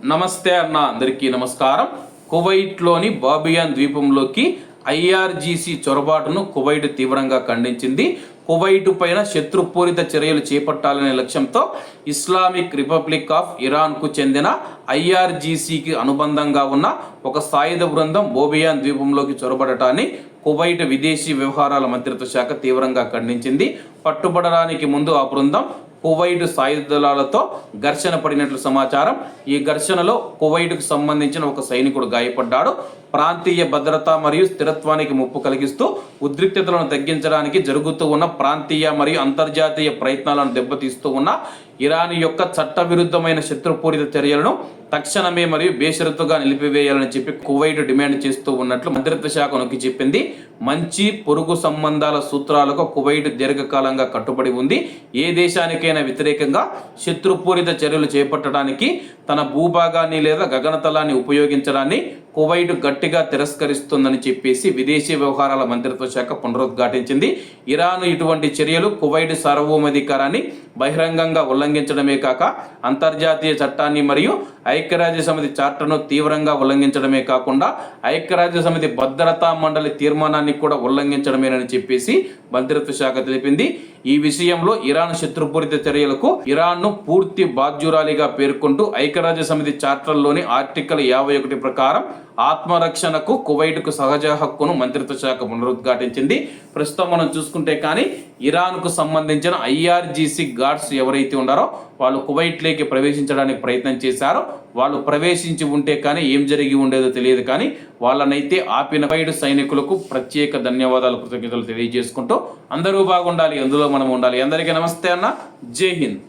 నమస్తే అన్న, అందరికీ నమస్కారం. కువైట్లోని బాబియాన్ ద్వీపంలోకి ఐఆర్జీసీ చొరబాటును కువైట్ తీవ్రంగా ఖండించింది. కువైట్ పైన శత్రుపూరిత చర్యలు చేపట్టాలనే లక్ష్యంతో ఇస్లామిక్ రిపబ్లిక్ ఆఫ్ ఇరాన్కు చెందిన ఐఆర్జీసీకి అనుబంధంగా ఉన్న ఒక సాయుధ బృందం బాబియాన్ ద్వీపంలోకి చొరబడటాన్ని కువైట్ విదేశీ వ్యవహారాల మంత్రిత్వ శాఖ తీవ్రంగా ఖండించింది. పట్టుబడడానికి ముందు ఆ బృందం కువైట్ సాయుధ దళాలతో ఘర్షణ పడినట్లు సమాచారం. ఈ ఘర్షణలో కువైట్కు సంబంధించిన ఒక సైనికుడు గాయపడ్డాడు. ప్రాంతీయ భద్రత మరియు స్థిరత్వానికి ముప్పు కలిగిస్తూ ఉద్రిక్తతలను తగ్గించడానికి జరుగుతూ ఉన్న ప్రాంతీయ మరియు అంతర్జాతీయ ప్రయత్నాలను దెబ్బతీస్తూ ఉన్న ఇరాన్ యొక్క చట్టవిరుద్ధమైన శత్రుపూరిత చర్యలను తక్షణమే మరియు బేషరతుగా నిలిపివేయాలని చెప్పి కువైట్ డిమాండ్ చేస్తూ ఉన్నట్లు మంత్రిత్వ శాఖ నొక్కి చెప్పింది. మంచి పొరుగు సంబంధాల సూత్రాలకు కువైట్ దీర్ఘకాలంగా కట్టుబడి ఉంది. ఏ దేశానికైనా వ్యతిరేకంగా శత్రుపూరిత చర్యలు చేపట్టడానికి తన భూభాగాన్ని లేదా గగనతలాన్ని ఉపయోగించడాన్ని కువైట్ గట్టిగా తిరస్కరిస్తుందని చెప్పేసి విదేశీ వ్యవహారాల మంత్రిత్వ శాఖ పునరుద్ఘాటించింది. ఇరాన్ ఇటువంటి చర్యలు కువైట్ సార్వభౌమాధికారాన్ని బహిరంగంగా ఉల్లంఘించడమే కాక అంతర్జాతీయ చట్టాన్ని మరియు ఐక్యరాజ్య సమితి చార్టర్ను తీవ్రంగా ఉల్లంఘించడమే కాకుండా ఐక్యరాజ్య సమితి భద్రతా మండలి తీర్మానాన్ని కూడా ఉల్లంఘించడమేనని చెప్పేసి మంత్రిత్వ శాఖ తెలిపింది. ఈ విషయంలో ఇరాన్ శత్రుపూరిత చర్యలకు ఇరాన్ను పూర్తి బాధ్యురాలిగా పేర్కొంటూ ఐక్యరాజ్య సమితి చార్టర్లోని ఆర్టికల్ 51 ప్రకారం ఆత్మరక్షణకు కువైట్కు సహజ హక్కును మంత్రిత్వ శాఖ పునరుద్ఘాటించింది. ప్రస్తుతం మనం చూసుకుంటే కానీ ఇరాన్కు సంబంధించిన ఐఆర్జీసీ గార్డ్స్ ఎవరైతే ఉన్నారో వాళ్ళు కువైట్లోకి ప్రవేశించడానికి ప్రయత్నం చేశారో వాళ్ళు ప్రవేశించి ఉంటే కానీ ఏం జరిగి ఉండేదో తెలియదు. కానీ వాళ్ళనైతే ఆపిన కువైట్ సైనికులకు ప్రత్యేక ధన్యవాదాలు, కృతజ్ఞతలు తెలియజేసుకుంటూ అందరూ బాగుండాలి, అందులో మనం ఉండాలి. అందరికీ నమస్తే అన్న, జై హింద్.